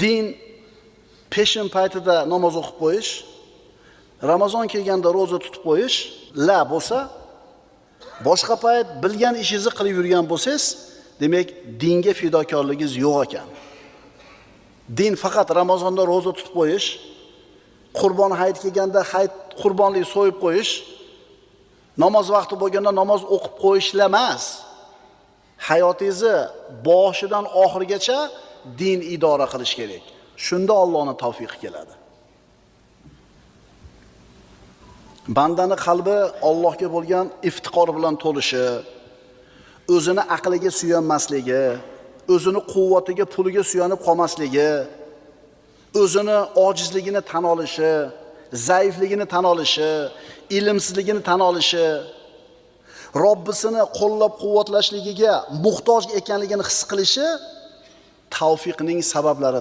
din peshin paytida namoz o'qib qo'yish, Ramazon kelganda roza tutib qo'yish la bo'lsa, boshqa payt bilgan ishingizni qilib yurgan bo'lsangiz, demak dinga fidokorligingiz yo'q ekan. Din faqat Ramazonda roza tutib qo'yish, Qurbon hayit kelganda hayit qurbonlik so'yib qo'yish, namoz vaqti bo'lganda namoz o'qib qo'yishlar emas. Hayotingizni boshidan oxirigacha din idora qilish kerak. Shunda Allohning tavfiqi keladi. Bandani qalbi Allohga bo'lgan iftiqor bilan to'lishi, o'zini aqliga suyanmasligi, o'zini quvvatiga, puliga suyanib qolmasligi, o'zini ojizligini tan olishi, zaifligini tan olishi, ilmsizligini tan olishi, Robbisini qo'llab-quvvatlashligiga muhtoj ekanligini his qilishi tavfiqning sabablaridir.